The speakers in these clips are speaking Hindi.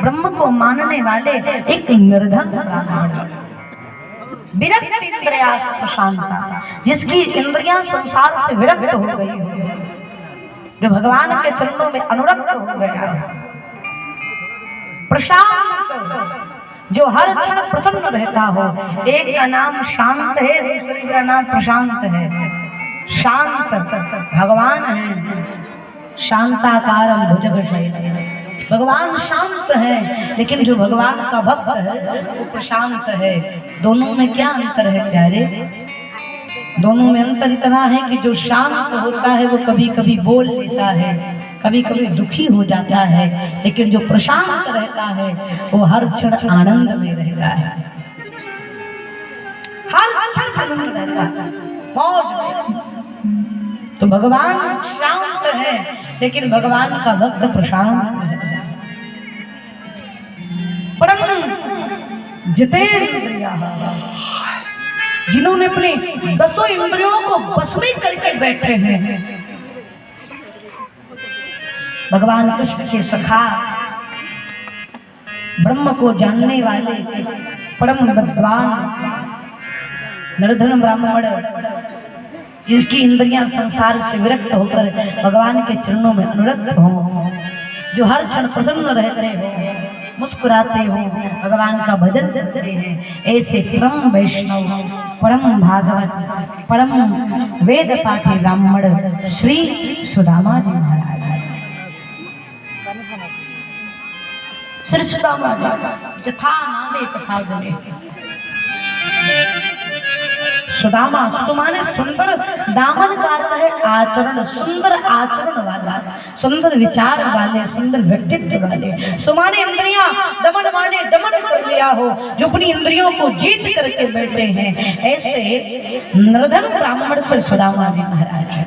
ब्रह्म को मानने वाले एक निर्धन ब्राह्मण, विरक्त इंद्रिया प्रशांता, जिसकी इंद्रियां संसार से विरक्त हो गई हो, जो भगवान के चरणों में अनुरक्त हो गया है, प्रशांत, जो हर क्षण प्रसन्न रहता हो। एक का नाम शांत है, दूसरे का नाम प्रशांत है। शांत भगवान है, शांताकारं भुजगशयनं, भगवान शांत है, लेकिन जो भगवान का भक्त है वो प्रशांत है। दोनों में क्या अंतर है प्यारे? दोनों में अंतर इतना है कि जो शांत होता है वो कभी कभी बोल लेता है, कभी कभी दुखी हो जाता है, लेकिन जो प्रशांत रहता है वो हर क्षण आनंद में रहता है, हर क्षण आनंद रहता है, मौज में। तो भगवान शांत है, लेकिन भगवान का भक्त प्रशांत है। परम जितेंद्रिया, जिन्होंने अपने 10 इंद्रियों को बस में करके बैठे हैं, भगवान कृष्ण के सखा, ब्रह्म को जानने वाले परम विद्वान निर्धन ब्राह्मण, जिसकी इंद्रियां संसार से विरक्त होकर भगवान के चरणों में अनुरक्त हो, जो हर क्षण प्रसन्न रहते हो, मुस्कुराते हो, भगवान का भजन करते हैं, ऐसे परम वैष्णव, परम भागवत, परम वेद पाठी ब्राह्मण श्री सुदामा जी महाराज। श्री सुदामा जी जथा नामे तथा गुणे, सुदामा, सुमाने सुंदर, दामन का अर्थ है आचरण, सुंदर आचरण वाला, सुंदर विचार वाले, सुंदर व्यक्तित्व वाले। सुमाने इंद्रियां दमन माने दमन कर लिया हो, जो अपनी इंद्रियों को जीत करके बैठे हैं, ऐसे निर्धन ब्राह्मण से सुदामा जी महाराज,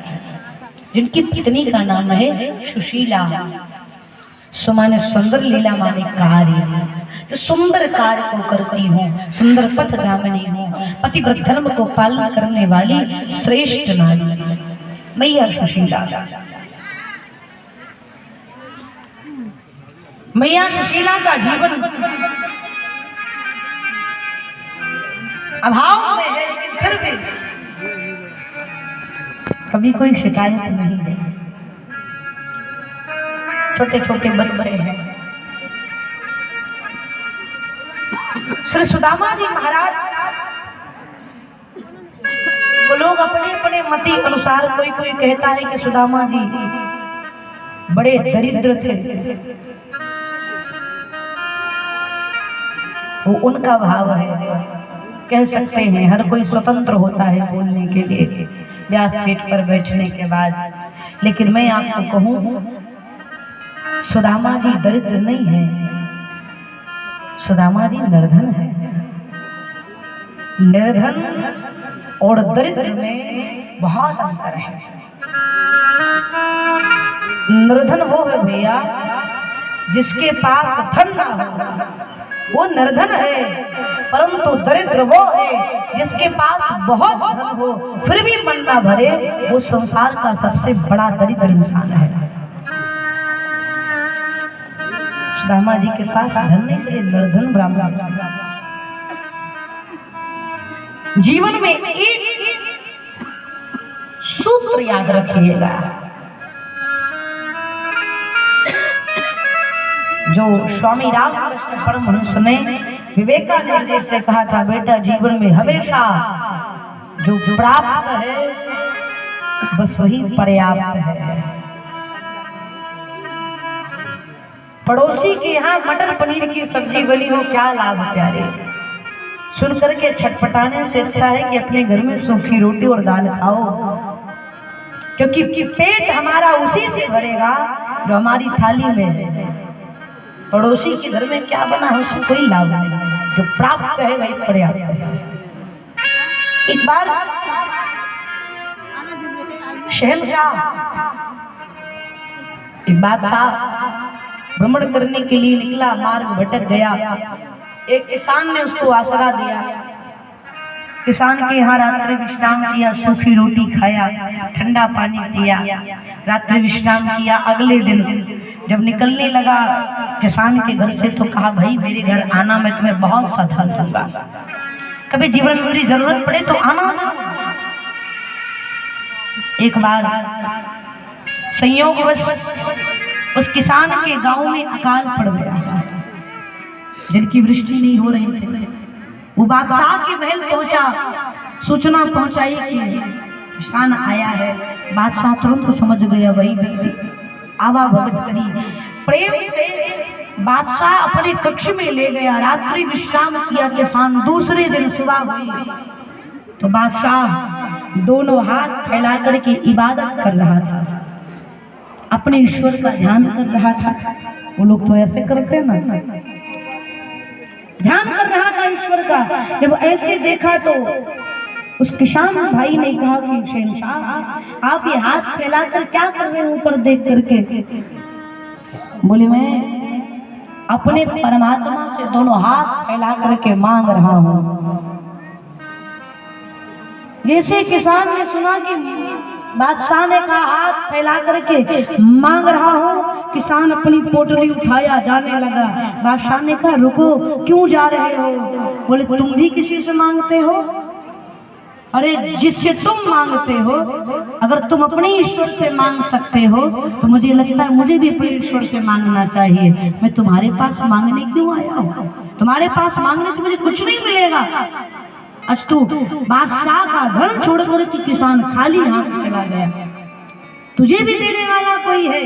जिनकी पत्नी का नाम है सुशीला। सुमाने सुंदर, लीला माने कार्य, जो सुंदर कार्य को करती हूँ, सुंदर पथ गामिनी हूँ, पतिव्रत धर्म को पालन करने वाली श्रेष्ठ नारी मैया सुशीला। मैया सुशीला का जीवन अभाव में है, लेकिन फिर भी कभी कोई शिकायत नहीं है। छोटे छोटे बच्चे हैं। श्री सुदामा जी महाराज को लोग अपने अपने मति अनुसार, कोई कोई कहता है कि सुदामा जी बड़े दरिद्र थे, वो उनका भाव है, कह सकते हैं। हर कोई स्वतंत्र होता है बोलने के लिए व्यासपीठ पर बैठने के बाद, लेकिन मैं आपको कहूं, सुदामा जी दरिद्र नहीं है, सुदामा जी निर्धन है। निर्धन और दरिद्र में बहुत अंतर है। निर्धन वो है भैया जिसके पास धन ना हो, वो निर्धन है। परंतु दरिद्र वो है जिसके पास बहुत धन हो फिर भी मन ना भरे, वो संसार का सबसे बड़ा दरिद्र इंसान है। सुदामा जी के पास धन नहीं, से निर्धन ब्राह्मण। जीवन में एक सूत्र याद रखिएगा, जो स्वामी रामकृष्ण परमहंस ने विवेकानंद जी से कहा था, बेटा जीवन में हमेशा जो प्राप्त है बस वही पर्याप्त है। पड़ोसी के यहाँ मटर पनीर की सब्जी बनी हो, क्या लाभ प्यारे? सुन करके छटपटाने से अच्छा है कि अपने घर में सूखी रोटी और दाल खाओ, क्योंकि पेट हमारा उसी से भरेगा जो हमारी थाली में है। पड़ोसी के घर में क्या बना है उससे कोई लाभ नहीं, जो प्राप्त है वही पर्याप्त है। एक बार शहंशाह, एक बादशाह भ्रमण करने के लिए निकला, मार्ग भटक गया। एक किसान ने उसको आसरा दिया, किसान के यहाँ रात्रि विश्राम किया, सूखी रोटी खाया, ठंडा पानी पिया, रात्रि विश्राम किया। अगले दिन जब निकलने लगा किसान के घर से तो कहा भाई मेरे घर आना, मैं तुम्हें बहुत सा धन दूंगा, कभी जीवन में मेरी जरूरत पड़े तो आना। एक बार संयोगवश उस किसान के गांव में अकाल पड़ गया, जल की वृष्टि नहीं हो रही थी। वो बादशाह के महल पहुंचा, सूचना पहुंचाई कि किसान आया है। बादशाह तुरंत समझ गया वही व्यक्ति आवा भगत करी। प्रेम से बादशाह अपने कक्ष में ले गया, रात्रि विश्राम किया किसान। दूसरे दिन सुबह हुई तो बादशाह दोनों हाथ फैला करके इबादत कर रहा था, अपने ईश्वर का ध्यान कर रहा था। वो लोग तो ऐसे करते हैं ना, ध्यान कर रहा था ईश्वर का। जब ऐसे देखा तो उस किसान भाई ने कहा कि शहंशाह आप ये हाथ फैलाकर क्या कर रहे हैं ऊपर देख करके? बोले मैं अपने परमात्मा से दोनों हाथ फैला करके मांग रहा हूं। जैसे किसान ने सुना कि बादशाह ने कहा हाथ फैला करके मांग रहा हूं, किसान अपनी पोटली उठाया जाने लगा। बादशाह ने कहा रुको, क्यों जा रहे हो? बोले तुम भी किसी से मांगते हो? अरे जिससे तुम मांगते हो, अगर तुम अपने ईश्वर से मांग सकते हो तो मुझे लगता है मुझे भी अपने ईश्वर से मांगना चाहिए। मैं तुम्हारे पास मांगने क्यों आया हूँ? तुम्हारे पास मांगने से मुझे कुछ नहीं मिलेगा। अस्तु बादशाह का धन छोड़ कर के किसान खाली हाथ चला गया। तुझे भी देने वाला कोई है,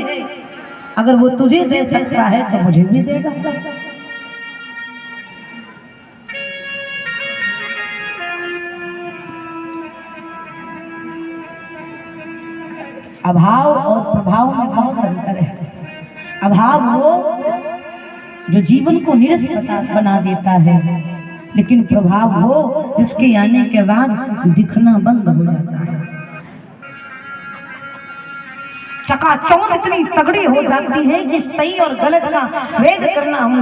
अगर वो तुझे दे सकता है तो मुझे भी देगा। अभाव और प्रभाव में बहुत अंतर है। अभाव वो जो जीवन को निरस बना देता है, लेकिन प्रभाव वो जिसके आने के बाद दिखना बंद हो जाता है। चकाचौंध इतनी तगड़ी हो जाती है कि सही और गलत का भेद करना हम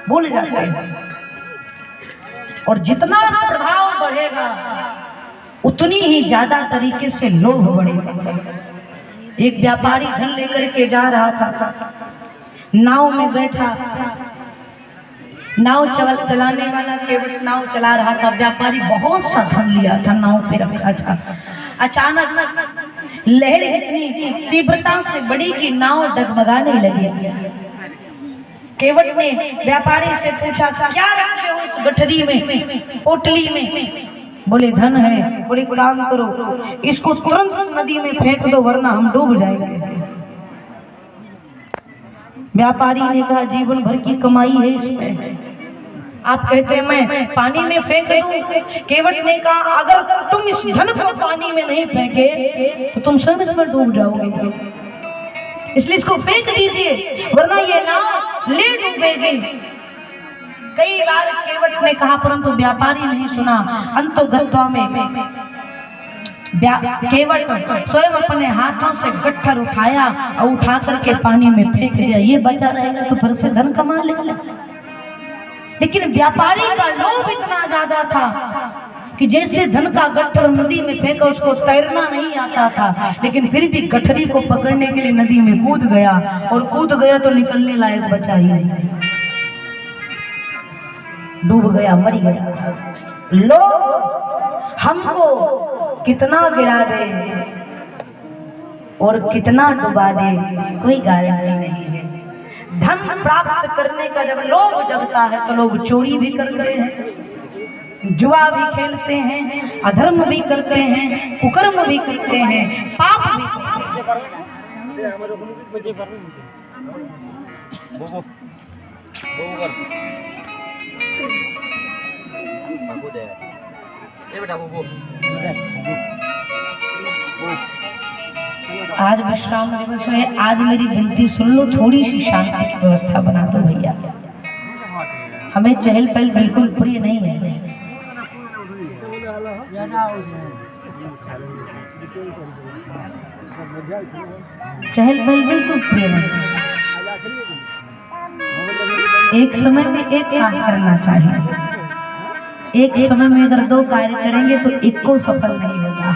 भूल जाते हैं। और जितना प्रभाव बढ़ेगा उतनी ही ज्यादा तरीके से लोभ बढ़ेगा। एक व्यापारी धन लेकर के जा रहा था, नाव में बैठा, नाव चलाने वाला केवल नाव चला रहा था। व्यापारी बहुत सा धन लिया था, नाव पे रखा था। अचानक लहर इतनी तीव्रता से बढ़ी कि नाव डगमगाने लगी। केवट ने व्यापारी से पूछा क्या रखे हो इस गठरी में, पोटली में? बोले धन है। बोले काम करो, इसको तुरंत नदी में फेंक दो वरना हम डूब जाएंगे। व्यापारी ने कहा जीवन भर की कमाई है इसमें, आप कहते हैं मैं पानी में फेंक दूं? केवट ने कहा अगर तुम इस धन को पानी में नहीं फेंके तो तुम स्वयं इसमें डूब जाओगे, इसलिए इसको फेंक दीजिए वरना ये नाव ले डूबेगी। कई बार केवट ने कहा परंतु व्यापारी नहीं सुना। अंतोगत्वा में केवट स्वयं अपने हाथों से गट्ठर उठाया और उठा करके पानी में फेंक दिया। ये बचा रहेगा तो फिर से धन कमा लेगा। लेकिन व्यापारी का लोभ इतना ज्यादा था कि जैसे धन का गट्ठर नदी में फेंका, उसको तैरना नहीं आता था, लेकिन फिर भी गठरी को पकड़ने के लिए नदी में कूद गया और कूद गया तो निकलने लायक बचा ही नहीं, डूब गया, मर गया। लोग हमको कितना गिरा दे और कितना डुबा दे कोई गारंटी नहीं है। धन प्राप्त करने का जब लोभ जगता है तो लोग चोरी भी करते हैं, जुआ भी खेलते हैं, अधर्म भी करते हैं, कुकर्म भी करते हैं, पाप भी करते हैं। आज विश्राम दिवस है, आज मेरी विनती सुन लो, थोड़ी सी शांति की व्यवस्था बना दो भैया। हमें चहल पहल बिल्कुल प्रिय नहीं है। चहल पहल बिल्कुल प्रिय नहीं। एक समय में एक काम करना चाहिए। एक समय में अगर दो कार्य करेंगे तो एक को सफल नहीं होगा,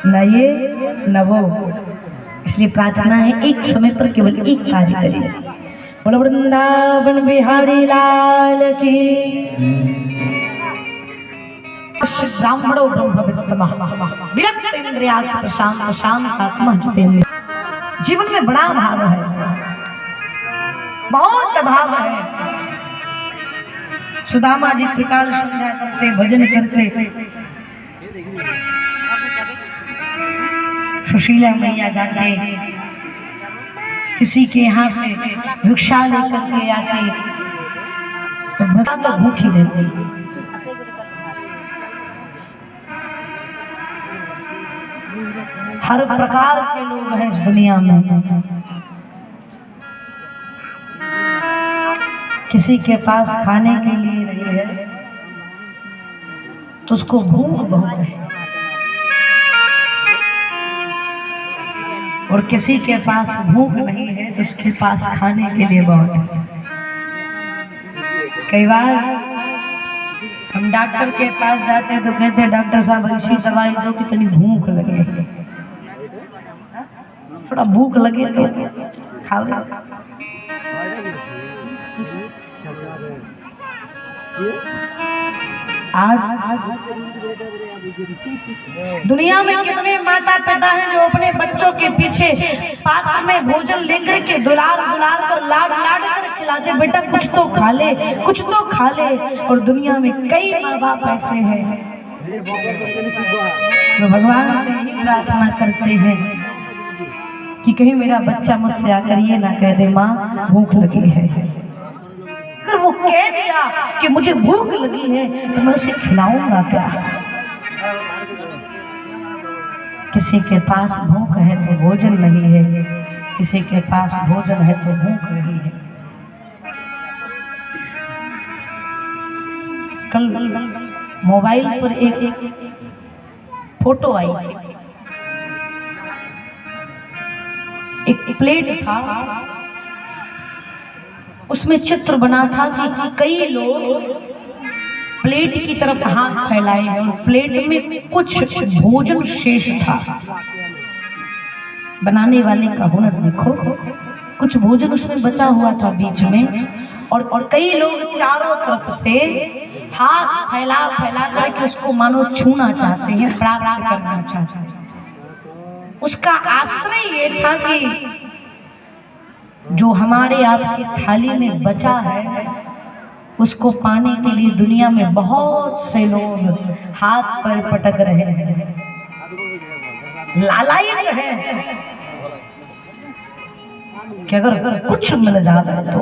न ये न वो। इसलिए प्रार्थना है एक समय पर केवल एक कार्य करें। बोलो वृंदावन बिहारी लाल की। ब्राह्मणो ब्रह्मवित्तमः विरक्त इंद्रियास्त प्रशांत शांत आत्मा जितेंद्रिय। जीवन में बड़ा अभाव है, बहुत अभाव है। सुदामा जी त्रिकाल संध्या करते, भजन करते, सुशीला मैया जाके किसी के यहाँ से भिक्षा लेकर के आती तो भूखी रहती। हर प्रकार के लोग हैं इस दुनिया में। किसी के पास खाने के लिए नहीं है तो उसको भूख बहुत है, और किसी के पास भूख नहीं है तो उसके पास खाने के लिए बहुत है। कई बार हम डॉक्टर के पास जाते हैं तो कहते हैं डॉक्टर साहब ऐसी दवाई दो कि इतनी भूख लगे, थोड़ा भूख लगे तो खाओ। आज दुनिया में कितने माता पिता हैं जो अपने बच्चों के पीछे पात्र में भोजन लेकर के दुलार दुलार कर लाड लाड कर खिलाते, बेटा कुछ तो खा ले, कुछ तो खा ले। और दुनिया में कई माँ बाप ऐसे हैं जो भगवान से ही प्रार्थना करते हैं कि कहीं मेरा बच्चा मुझसे आकर ये ना कह दे माँ भूख लगी है। अगर वो कह दिया कि मुझे भूख लगी है तो मैं उसे खिलाऊंगा क्या। किसी के पास भूख है तो भोजन नहीं है, किसी के पास भोजन है तो भूख नहीं है। कल मोबाइल पर एक फोटो आई थी, एक प्लेट था, उसमें चित्र बना था कि कई लोग प्लेट की तरफ हाथ फैलाए हैं और प्लेट में कुछ भोजन शेष था। बनाने वाले का हुनर देखो, कुछ भोजन उसमें बचा हुआ था बीच में, और कई लोग चारों तरफ से हाथ फैला फैला करके उसको मानो छूना चाहते हैं, प्राप्त करना चाहते हैं। उसका आश्रय ये था कि जो हमारे आपकी थाली में बचा है उसको पाने के लिए दुनिया में बहुत से लोग हाथ पर पटक रहे हैं, लालायित हैं कि अगर कुछ मिल जाए तो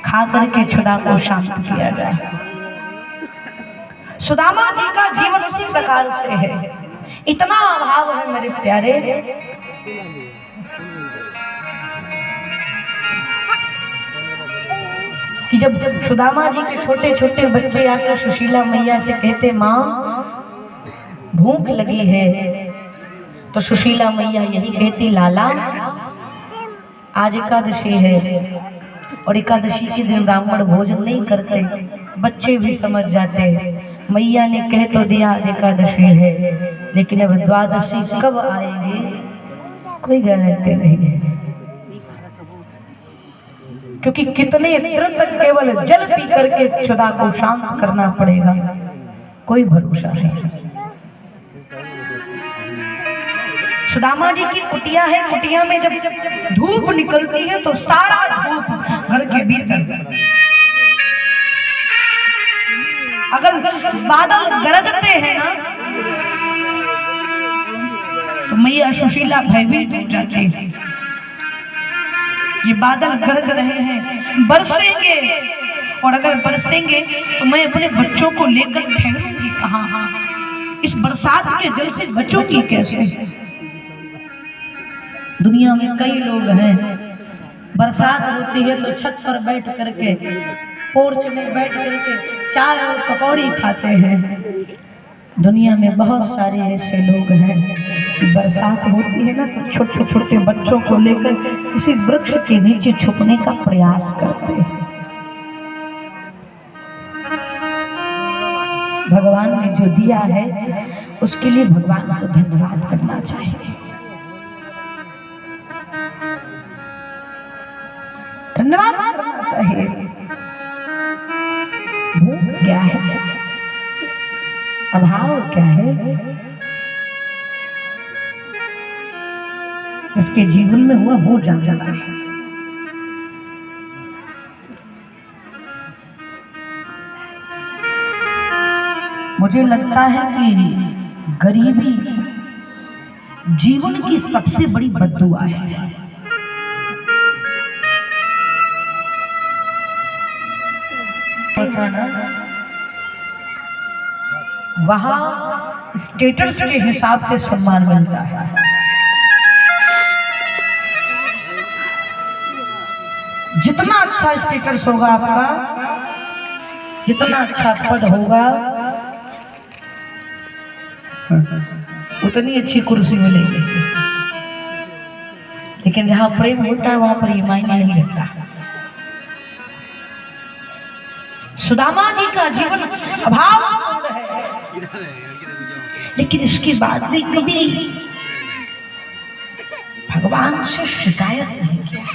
खा करके क्षुधा को शांत किया जाए। सुदामा जी का जीवन उसी प्रकार से है। इतना अभाव है मेरे प्यारे कि जब सुदामा जी के छोटे छोटे बच्चे आकर सुशीला मैया से कहते माँ भूख लगी है, तो सुशीला मैया यही कहती लाला आज एकादशी है और एकादशी के दिन ब्राह्मण भोजन नहीं करते। बच्चे भी समझ जाते, मैया ने कह तो दिया आज एकादशी है, लेकिन अब द्वादशी कब आएगी कोई गारंटी नहीं है, क्योंकि कितने दिन तक केवल जल पी करके क्षुधा को शांत करना पड़ेगा, कोई भरोसा नहीं। सुदामा जी की कुटिया है, कुटिया में जब धूप निकलती है तो सारा धूप घर के भीतर, अगर बादल गरजते हैं ना तो मैया सुशीला भयभीत हो जाती है। ये बादल गरज रहे हैं, बरसेंगे, और अगर बरसेंगे तो मैं अपने बच्चों को लेकर ठहरूंगी कहाँ? इस बरसात के जल से बचूंगी कैसे? दुनिया में कई लोग हैं, बरसात होती है तो छत पर बैठ करके, पोर्च में बैठ करके चाय और पकौड़ी खाते हैं। दुनिया में बहुत सारे ऐसे लोग हैं कि बरसात होती है ना तो छोटे छोटे बच्चों को लेकर किसी वृक्ष के नीचे छुपने का प्रयास करते हैं। भगवान ने जो दिया है उसके लिए भगवान को धन्यवाद करना चाहिए। धन्यवाद करना चाहिए। भूख क्या है, अभाव क्या है, इसके जीवन में हुआ वो जान जाता है। मुझे लगता है कि गरीबी जीवन की सबसे बड़ी बद्दुआ है। वहां स्टेटस के हिसाब से सम्मान मिलता है। जितना अच्छा स्टेटस होगा आपका, जितना अच्छा पद होगा, उतनी अच्छी कुर्सी मिलेगी। लेकिन जहां प्रेम होता है वहां पर ये मायने नहीं रखता। सुदामा जी का जीवन अभावपूर्ण है, लेकिन इसके बाद भी कभी भगवान से शिकायत नहीं किया।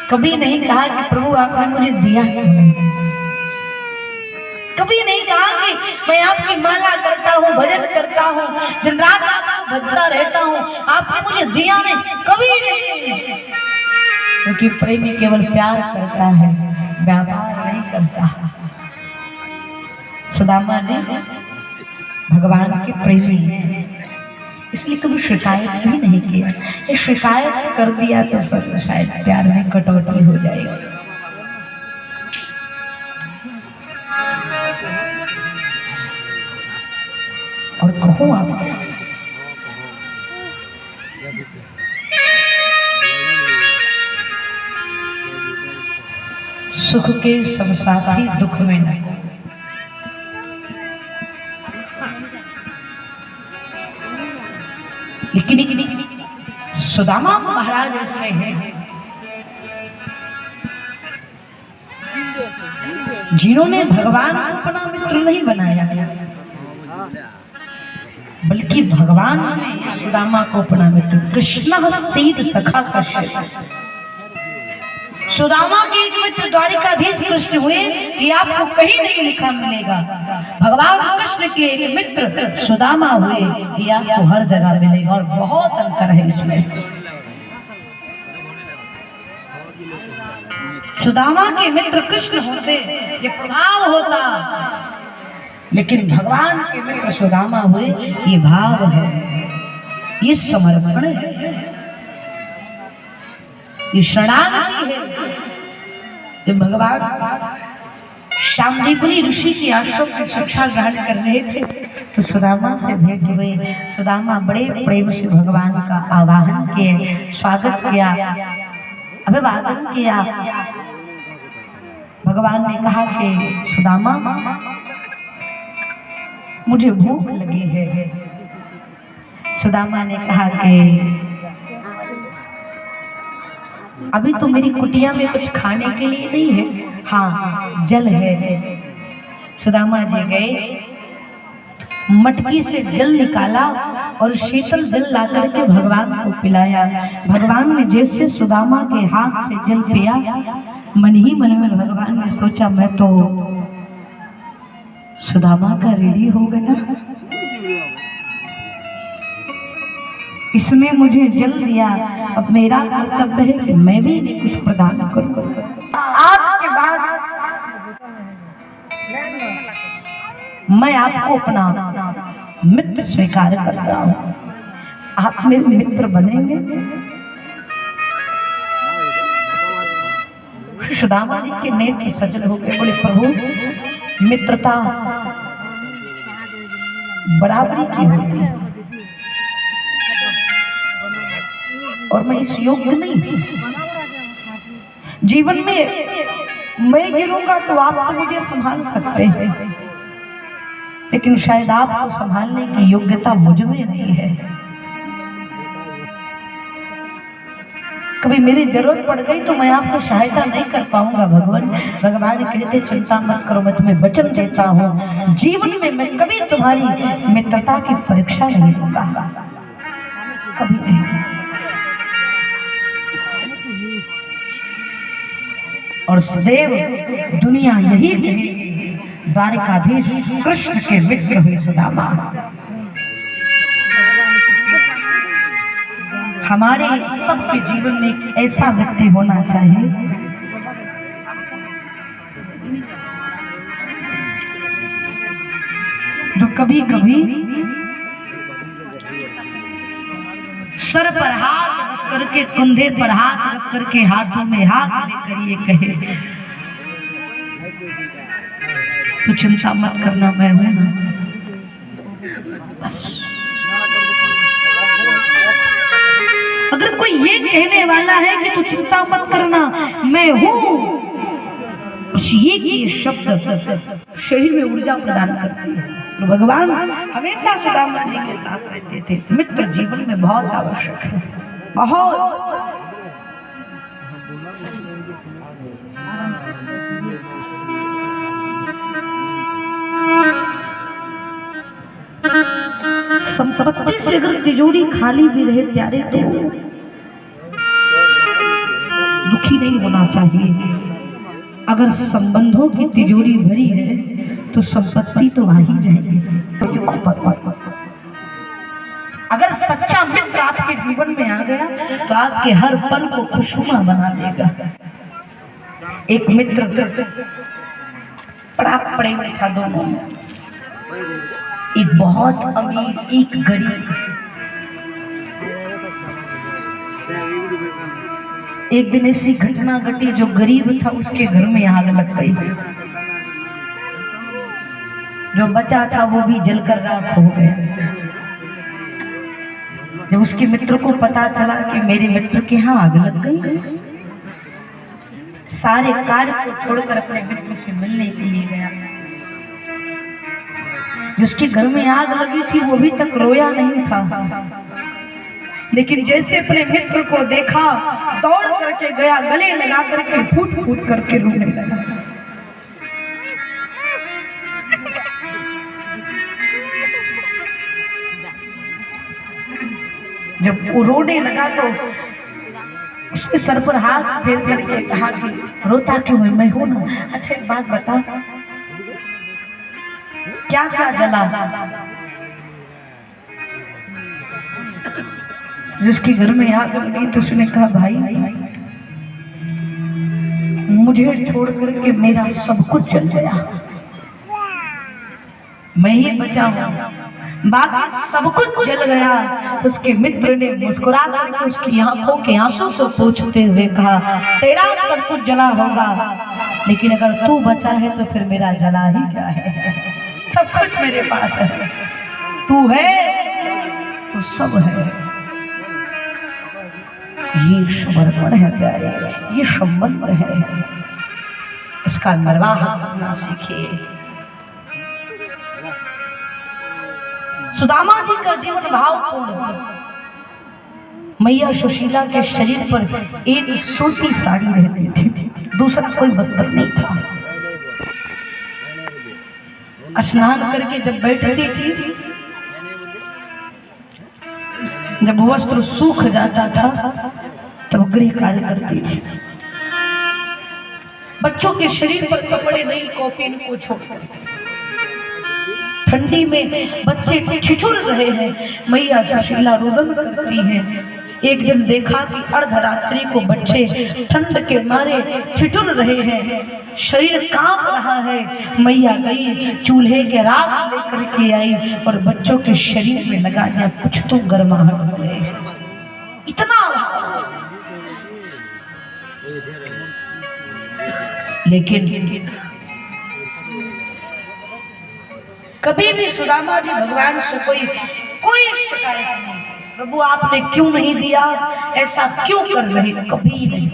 कभी नहीं कहा कि प्रभु आपने मुझे दिया नहीं। कभी नहीं कहा कि मैं आपकी माला करता हूँ, भजन करता हूँ, दिन रात आपको भजता रहता हूँ, आपने मुझे दिया नहीं। कभी नहीं, क्योंकि प्रेमी केवल प्यार करता है, व्यापार नहीं करता। सुदामा जी भगवान के प्रेमी हैं, इसलिए कभी शिकायत भी नहीं किया। ये शिकायत कर दिया तो फिर शायद प्यार में कटौती हो जाएगी। और कहो आप सुख के सब साथी दुख में नहीं। लेकिन सुदामा महाराज ऐसे हैं जिन्होंने भगवान को अपना मित्र नहीं बनाया, बल्कि भगवान ने सुदामा को अपना मित्र। कृष्ण सीध सखा कश्यप। सुदामा के एक मित्र द्वारिकाधीश कृष्ण हुए, ये आपको कहीं नहीं लिखा मिलेगा। भगवान कृष्ण के एक मित्र सुदामा हुए, ये आपको हर जगह मिलेगा, और बहुत अंतर है इसमें। सुदामा के मित्र कृष्ण होते, ये प्रभाव होता, लेकिन भगवान के मित्र सुदामा हुए, ये भाव है, ये समर्पण है, ये शरणागति है। जब भगवान शामदेवनी ऋषि के आश्रम में शिक्षा ग्रहण कर रहे थे तो सुदामा से भेंट हुए। सुदामा बड़े प्रेम से भगवान का आवाहन किए, स्वागत किया, अभिवादन किया। भगवान ने कहा कि सुदामा मुझे भूख लगी है। सुदामा ने कहा कि अभी तो मेरी कुटिया में कुछ खाने के लिए नहीं है, हाँ जल है। सुदामा जी गए, मटकी से जल निकाला और शीतल जल लाकर के भगवान को पिलाया। भगवान ने जैसे सुदामा के हाथ से जल पिया, मन ही मन में भगवान ने सोचा मैं तो सुदामा का ऋणी हो गया, इसने मुझे जल दिया, अब मेरा कर्तव्य है कि मैं भी इन्हें कुछ प्रदान करूं। आज के बाद मैं आपको अपना मित्र स्वीकार करता हूं, आप मेरे मित्र बनेंगे। सुदामा जी के नेत्र सजल हो गए, बोले प्रभु मित्रता बराबरी की होती है और मैं इस योग्य नहीं। जीवन में मैं गिरूंगा तो आप तो मुझे संभाल सकते हैं, लेकिन शायद आपको संभालने की योग्यता मुझ में नहीं है। कभी मेरी जरूरत पड़ गई तो मैं आपको सहायता नहीं कर पाऊंगा भगवान। भगवान कहते चिंता मत करो, मैं तुम्हें वचन देता हूँ जीवन में मैं कभी तुम्हारी मित्रता की परीक्षा नहीं लूंगा, कभी नहीं। और सदैव दुनिया यही कहेगी द्वारिकाधीश कृष्ण के मित्र हुए सुदामा। हमारे सबके जीवन में एक ऐसा व्यक्ति होना चाहिए जो कभी कभी सर पर हाथ रख करके, कंधे पर हाथ रख करके, हाथों में हाथ लेकर ये कहे तो चिंता मत करना, मैं हूं ना, बस। अगर कोई ये कहने वाला है कि तू चिंता मत करना मैं हूं, बस ये शब्द शरीर में ऊर्जा प्रदान करती है। तो भगवान हमेशा सुदामा जी के साथ रहते थे। मित्र जीवन में बहुत आवश्यक है, बहुत। संपत्ति से अगर तिजोरी खाली भी रहे प्यारे तो दुखी नहीं होना चाहिए। अगर संबंधों की तिजोरी भरी है तो संपत्ति तो आ ही जाएगी। अगर सच्चा मित्र आपके जीवन में आ गया तो आपके हर पल को खुशनुमा बना देगा। एक मित्र बड़ा प्रेम था दोनों में, एक बहुत अमीर एक गरीब। एक दिन ऐसी घटना घटी, जो गरीब था उसके घर में आग लग गई, जो बचा था वो भी जलकर राख हो गया। जब उसके मित्र को पता चला कि मेरे मित्र के यहाँ आग लग गई, सारे कार्य को छोड़कर अपने मित्र से मिलने के लिए गया। जिसके घर में आग लगी थी वो भी तक रोया नहीं था, लेकिन जैसे अपने मित्र को देखा दौड़ करके गया, गले लगा करके फूट फूट करके रोने लगा। जब वो रोने लगा तो उसने सर पर हाथ फेर करके कहा कि रोता क्यों है, मैं हूं ना। अच्छा एक बात बता, क्या क्या जला? जिसके घर में आग लगी तो उसने कहा भाई मुझे छोड़ करके मेरा सब कुछ जल गया, मैं ही बचा हूं, बाकी सब कुछ जल गया। उसके मित्र ने मुस्कुरा करके उसकी आंखों के आंसू से पूछते हुए कहा तेरा सब कुछ जला होगा, लेकिन अगर तू बचा है तो फिर मेरा जला ही क्या है, सब कुछ मेरे पास है, तू है तो सब है। ये समर्पण है प्यारे, ये संबंध है, इसका निर्वाह करना सीखिए। सुदामा जी का जीवन भावपूर्ण। मैया सुशीला के शरीर पर एक सूती साड़ी रहती थी, दूसरा कोई वस्त्र नहीं था। स्नान करके जब बैठती थी, जब वस्त्र सूख जाता था तब गृह कार्य करती थी। बच्चों के शरीर पर कपड़े नहीं, कॉपिन को छोड़कर ठंडी में बच्चे ठिठुर रहे हैं, मैया सुशीला रुदन करती हैं। एक दिन देखा कि अर्धरात्रि को बच्चे ठंड के मारे ठिठुर रहे हैं, शरीर कांप रहा है। मैया गई चूल्हे के राख लेकर के आई और बच्चों के शरीर में लगा दिया, कुछ तो गर्माहट मिले। इतना लेकिन कभी भी सुदामा जी भगवान से कोई शिकायत नहीं, प्रभु आपने क्यों नहीं दिया, ऐसा क्यों कर रहे, कभी नहीं।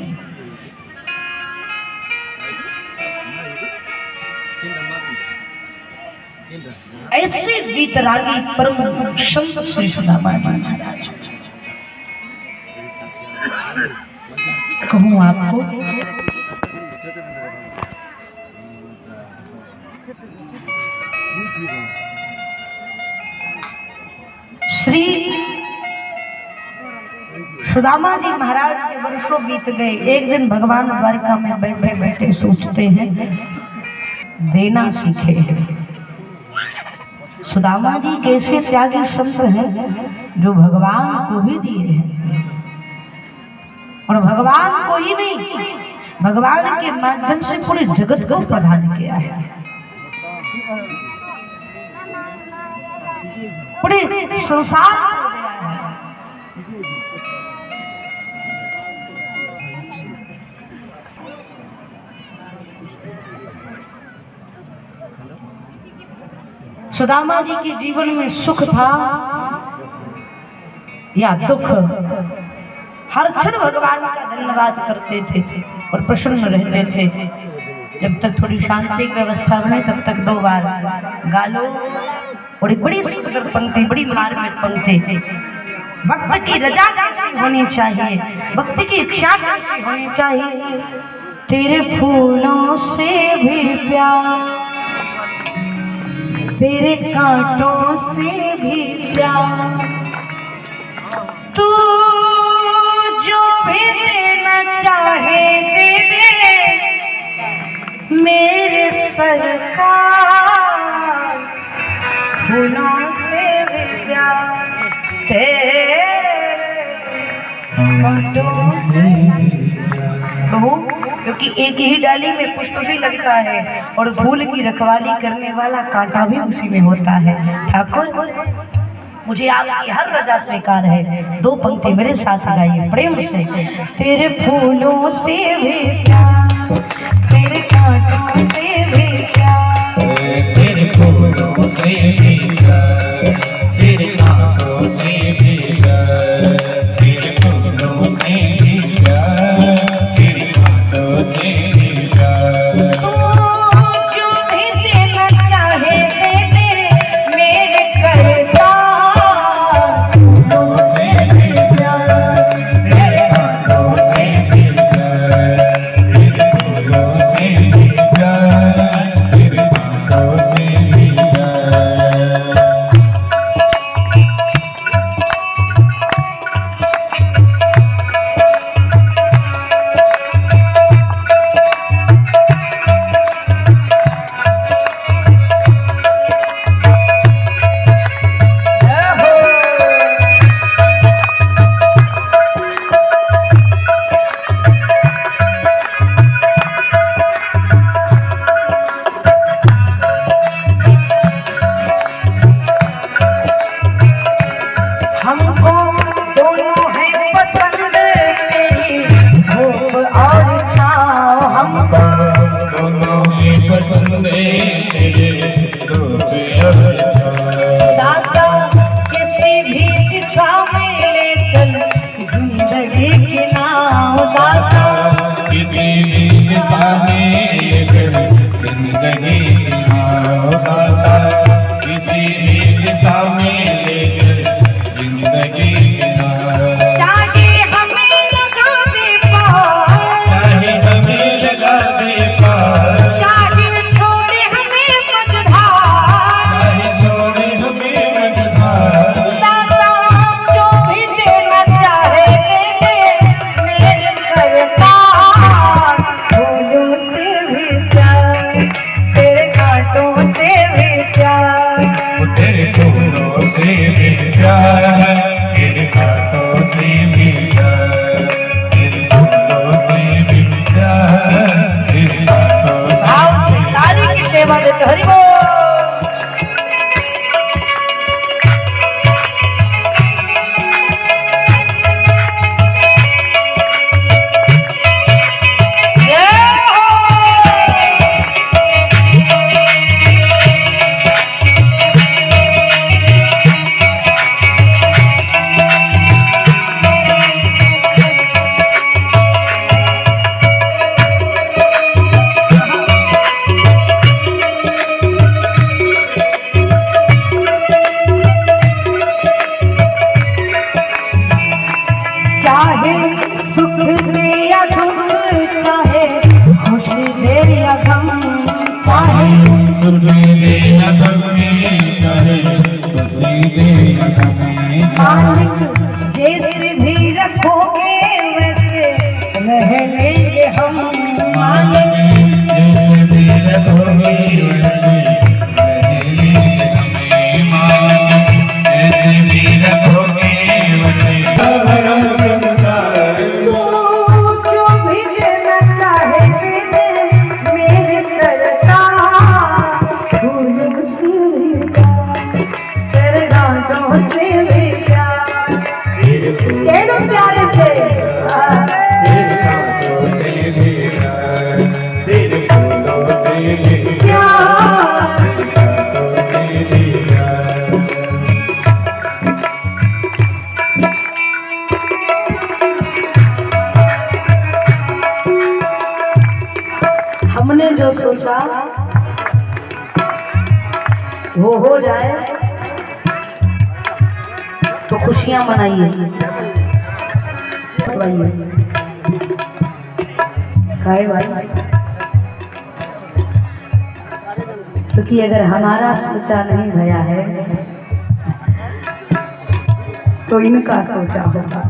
ऐसे वीतरागी परम संत श्री सुदामा जी महाराज। आपको। श्री सुदामा जी महाराज के वर्षों बीत गए। एक दिन भगवान द्वारिका में बैठे बैठे सोचते हैं, देना सीखे हैं। सुदामा जी कैसे त्यागी संत हैं जो भगवान को भी दिए हैं, और भगवान को ही नहीं, भगवान के माध्यम से पूरे जगत को प्रदान किया है। पूरे संसार को दिया है। सुदामा जी के जीवन में सुख था या दुख, हर क्षण भगवान का धन्यवाद करते थे और प्रसन्न रहते थे। जब तक थोड़ी शांति की व्यवस्था बने तब तक 2 बार गालो। और एक बड़ी सुंदर पंक्ति, बड़ी मार्मिक पंक्ति, भक्त की रजा कैसी होनी चाहिए, भक्त की इच्छा कैसी होनी चाहिए। तेरे फूलों से भी प्यार, तेरे कांटों से भी प्यार, तू जो भी देना चाहे दे दे मेरे सरकार, फूलों से भी प्यार, तेरे कांटों से। प्रभु, क्योंकि एक ही डाली में पुष्प भी लगता है और फूल की रखवाली करने वाला कांटा भी उसी में होता है। ठाकुर, मुझे आपकी हर रजा स्वीकार है। 2 पंक्ति मेरे साथ गाइए प्रेम से। तेरे फूलों से भी प्यार, तेरे कांटों से भी प्यार, तेरे फूलों से भी प्यार, तेरे कांटों से भी प्यार, तेरे फूलों से भी प्यार, तेरे कांटों से भी प्यार। तू जो भी देना चाहे दे दे मेरे करतार, फूलों से भी प्यार, तेरे कांटों से भी प्यार, तेरे फूलों से भी प्यार, तेरे कांटों से भी प्यार। हमको दोनों है पसंद, तेरी धूप और छाँव। हमको दोनों ही पसंद तेरे धूप और छाँव। दाता किसी भी दिशा में ले चल जिंदगी की नाव, दाता किसी भी दिशा में लेकर जिंदगी की नाव, दाता किसी भी दिशा में लेकर जिंदगी की नाव। चाहे हमें लगा दे पार, चाहे हमें लगा दे पार, चाहे छोड़े हमें मझधार, चाहे छोड़े हमें मझधार। दाता जो भी देना चाहे दे दे मेरे करतार, फूलों से भी प्यार, तेरे कांटों से भी प्यार, तेरे फूलों से भी प्यार, तेरे कांटों से भी प्यार, तेरे फूलों से भी प्यार, तेरे कांटों से भाव से नारी की सेवा देते। हरि बोल। चाहे सुख दे या दुख सुख दे न कभी कहे खुशी दे न कभी मालिक जैसे भी रखोगे वैसे रह लेंगे हम। मालिक जैसे भी रखोगे वैसे रह लेंगे हमें माँ जैसे भी रखोगे वैसे जो भी देना चाहे दे दे मेरे सरकार। फूलों से मिला तेरे गांठों से मिला कह दो प्यारे से हमने जो सोचा वो हो जाए तो खुशियां मनाइए। भाई क्योंकि अगर हमारा सोचा नहीं भया है तो इनका सोचा होगा,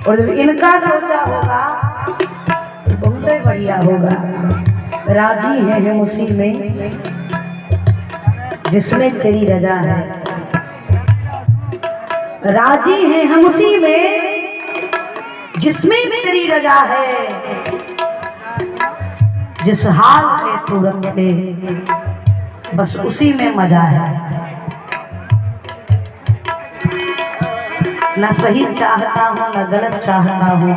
और जब इनका सोचा होगा तो बहुत ही बढ़िया होगा। राजी है हम उसी में जिसमें तेरी रजा है, राजी है हम उसी में जिसमें तेरी रजा है। जिस हाल में तू रखे बस उसी में मजा है। न सही चाहता हूँ न गलत चाहता हूँ,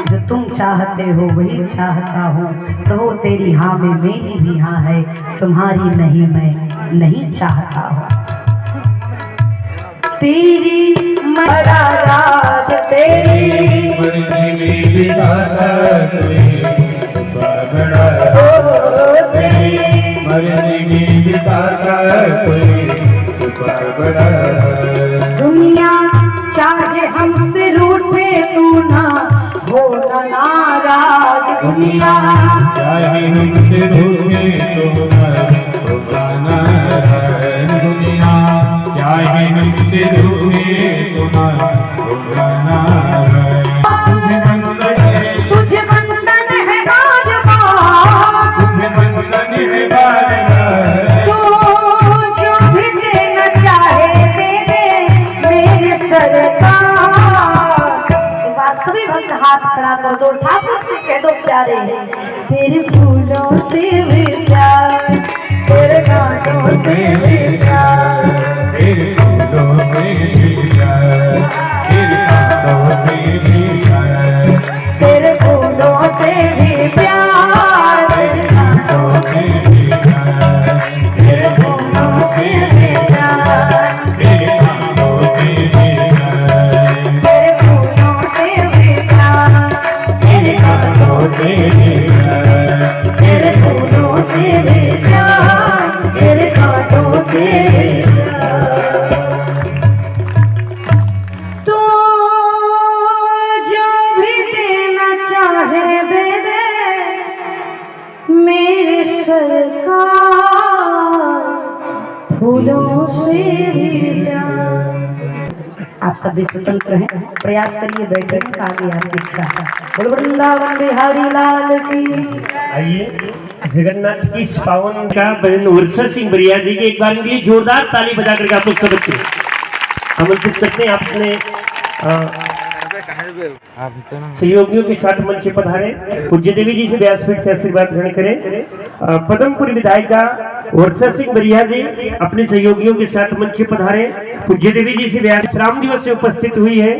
जो तुम चाहते हो वही चाहता हूँ। प्रभु तेरी हाँ में मेरी भी हाँ है, तुम्हारी नहीं मैं नहीं चाहता हूँ। तेरी मराराज तेरी मर्जी विधाता मर्जी विधाता दुनिया चाहे हमसे रूठे तू ना हो नाराज। दुनिया चाहे हमसे रूठे तो होगा नाराज। दुनिया चाहे हमसे रूठे तो होगा नाराज। तुझे बंधन है बार बार, तुझे बंधन है बार बार। तू जो भी देना चाहे दे दे मेरे सरकार। एक बार सभी भक्त हाथ खड़ा कर दो, ठाकुर से कह दो प्यारे तेरे फूलों से भी प्यार, तेरे गांठों से भी प्यार, तेरे फूलों से भी प्यार, तेरे कांटों से भी प्यार, तेरे फूलों से भी प्यार, तेरे गांठों से भी प्यार, तेरे फूलों से भी प्यार, तेरे कांटों से भी प्यार, तेरे फूलों से भी प्यार, तेरे गांठों से भी प्यार, तेरे फूलों से भी प्यार, तेरे गांठों से भी प्यार। तू जो भी देना चाहे दे दे मेरे सरकार। फूलों से भी प्यार। आप सभी स्वतंत्र हैं, प्रयास करिए बैठे आगे आपकी इच्छा। बोल वृंदावन बिहारी लाल की। आइए जगन्नाथ की इस पावन का भजन वर्षा सिंह बरिया जी की एक बार के लिए जोरदार ताली बजा करके आप लोग सब बच्चे आमंत्रित करते हैं। आपने सहयोगियों के साथ मंच पे पधारे। पूज्य देवी जी से व्यासपीठ से आशीर्वाद ग्रहण करें। पदमपुरी विधायिका वर्षा सिंह बरिया जी अपने सहयोगियों के साथ मंच पे पधारे। पूज्य देवी जी से विश्राम दिवस से उपस्थित हुई है।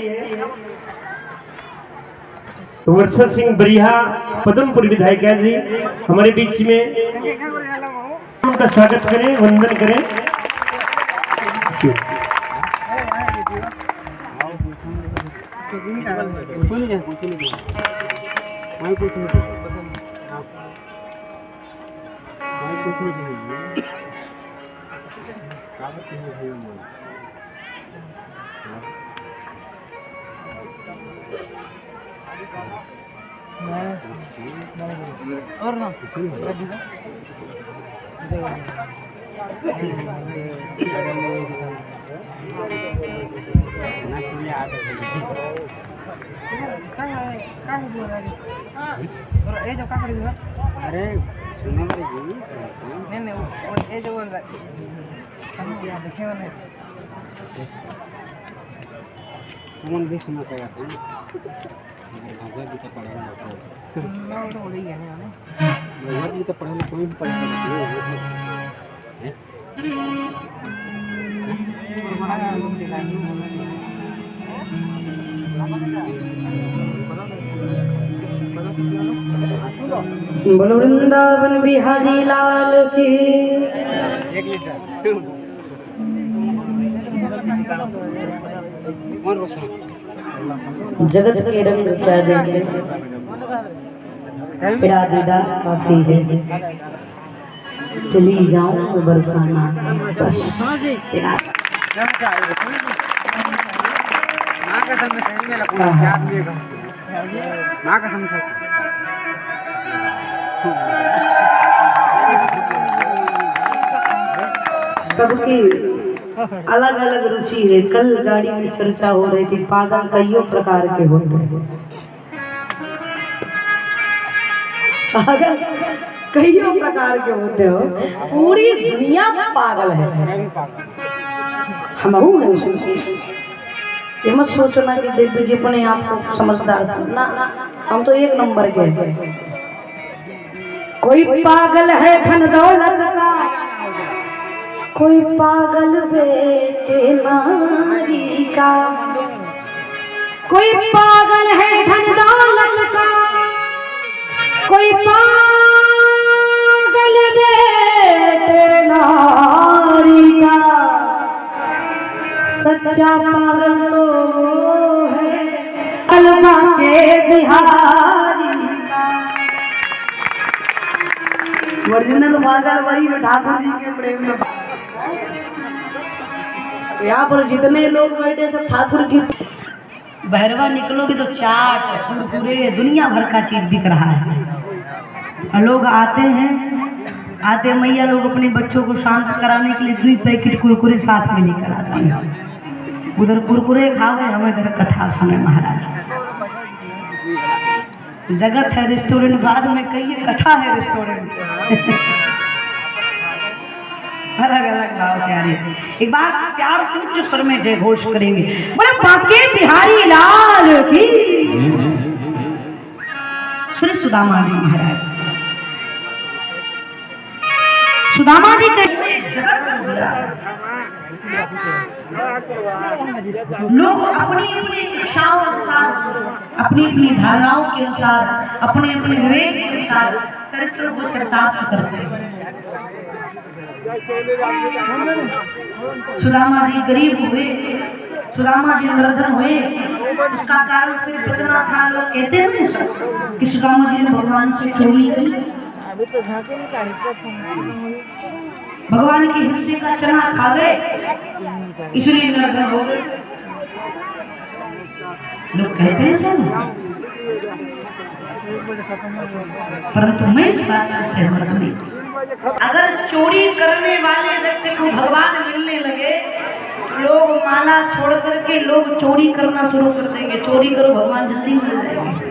वर्षा सिंह बरिया पदमपुरी विधायिका जी हमारे बीच में, उनका स्वागत करें, वंदन करें। और ना अरे सुनो मेरी जी नहीं वो ये जो बोल रहा है देखे वाले कौन भी सुना चाहिए भगवत गीता पढ़ा ना तो बोली है ना भगवत गीता पढ़ा कोई भी पढ़ बोलो वृंदावन बिहारी लाल की। 1 लीटर कौन रोशन जगत के रंग क्या देखे तेरा दीदार काफी है, चली जाऊं बरसाना बस तेरा माँ का समय सही में लगूंगा क्या दिएगा माँ का समय सबकी अलग अलग रुचि है। कल गाड़ी में चर्चा हो रही थी, पागल कईयों प्रकार के होते हैं। पागल कईयों प्रकार के होते हो, पूरी दुनिया पागल है। हम ये मत सोचना कि देव जी अपने आप को समझदार समझना, हम तो 1 नंबर के हैं। कोई पागल है धन दौलत का, कोई पागल बेटे नारी का, कोई पागल है धन दौलत का, कोई पागल बेटे नारी का। सच्चा पागल तो वो है अलमा के बिहारी का। ओरिजिनल पागल वही ठाकुर जी के प्रेम में। यहाँ पर जितने लोग बैठे सब ठाकुर की। भैरवा निकलोगे तो चाट कुरकुरे दुनिया भर का चीज बिक रहा है। लोग आते मैया लोग अपने बच्चों को शांत कराने के लिए 2 पैकेट कुरकुरे साथ में लेकर आते हैं। उधर कुरकुरे खाओगे, हमें इधर कथा सुने महाराज। जगत है रेस्टोरेंट, बाद में कहिए कथा है रेस्टोरेंट। अलग अलग भाव प्यारे। एक बार प्यार से उच्च स्वर में जय घोष करेंगे, बोले बाके बिहारी लाल की। श्री सुदामा जी महाराज, सुदामा जी के जगत को दिया। लोग अपनी अपनी इच्छाओं अनुसार, अपनी अपनी धारणाओं के अनुसार, अपने अपने विवेक के अनुसार चरित्र को चरितार्थ करते हैं। सुदामा जी गरीब हुए, सुदामा जी निर्धन हुए, उसका कारण सिर्फ इतना था, लोग कहते हैं कि सुदामा जी ने भगवान से चोरी की। भगवान के हिस्से का चना खा गए, इसलिए निर्धन हो गए। लोग कहते हैं सर, परंतु मैं इस बात से सहमत नहीं। अगर चोरी करने वाले व्यक्ति को भगवान मिलने लगे, लोग माला छोड़ करके लोग चोरी करना शुरू कर देंगे। चोरी करो, भगवान जल्दी मिल जाएंगे।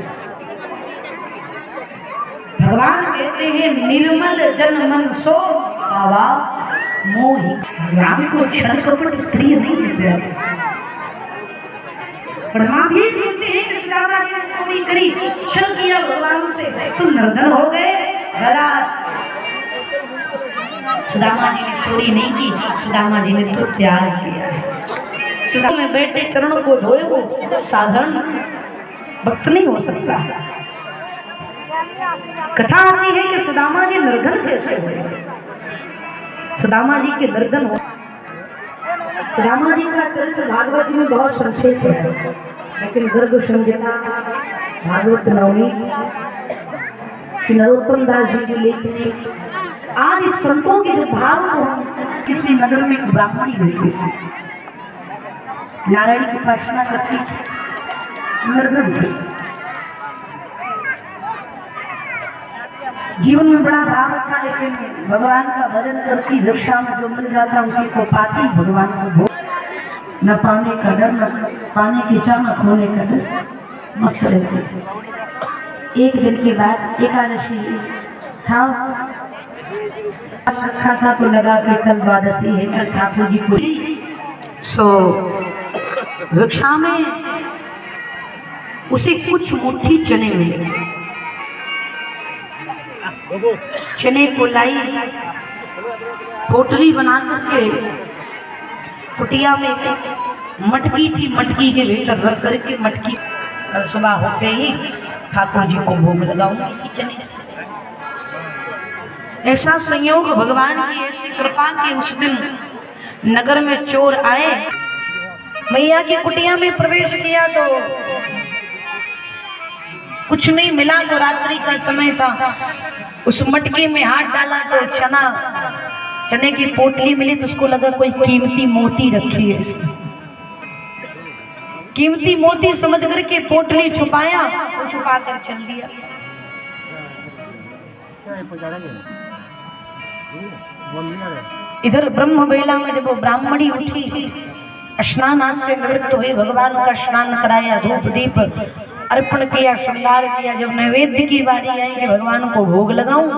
भगवान कहते हैं निर्मल जन मन सो पावा मोहि। राम को छल कपट प्रिय नहीं है। परमा भी सुनते हैं कि सुदामा जी ने चोरी करी, छल किया भगवान से, तो निर्धन हो गए। भला सुदामा जी ने चोरी नहीं की, सुदामा जी ने तो त्याग किया। सुदामा में बैठे चरणों को धोए वो साधारण भक्त नहीं हो सकता। कथा आती है कि सुदामा जी निर्धन कैसे हुए। सुदामा जी के निर्धन हो, सुदामा जी का चरित्र भागवत में बहुत संक्षेप है, लेकिन गर्ग संहिता, भागवत नवमी, श्री नरोत्तम दास जी की लेखनी आज संतों के भाव को किसी नगर में एक ब्राह्मणी बैठी थी, नारायण की उपासना करती निर्धन थी। जीवन में बड़ा भाव था, लेकिन भगवान का भजन करती भिक्षा में जो मिल जाता उसी को पाती भगवान को भोग। न पाने का डर, न पाने की चाह, न खोने का डर, मस्त रहते थे। एक दिन के बाद एकादशी था, रखा था तो लगा कि कल द्वादशी है, कल ठाकुर जी को सो भिक्षा में उसे कुछ मुट्ठी चने मिले। चने को लाई, पोटली बना करके कुटिया में मटकी थी, मटकी के भीतर रख करके मटकी कल सुबह होते ही ठाकुर जी को भोग लगाऊंगी इसी चने से। ऐसा संयोग भगवान की ऐसी कृपा कि उस दिन नगर में चोर आए, मैया की कुटिया में प्रवेश किया तो कुछ नहीं मिला। तो रात्रि का समय था, उस मटके में हाथ डाला तो चने की पोटली मिली। तो उसको लगा कोई कीमती मोती रखी है इसमें। कीमती मोती समझ करके पोटली छुपाया, वो छुपा कर चल दिया। इधर ब्रह्म बेला में जब वो ब्राह्मणी उठी, स्नान से निवृत्त हुई, भगवान का स्नान कराया, धूप दीप अर्पण किया, श्रृंगार किया। जब नैवेद्य की बारी आई कि भगवान को भोग लगाऊं,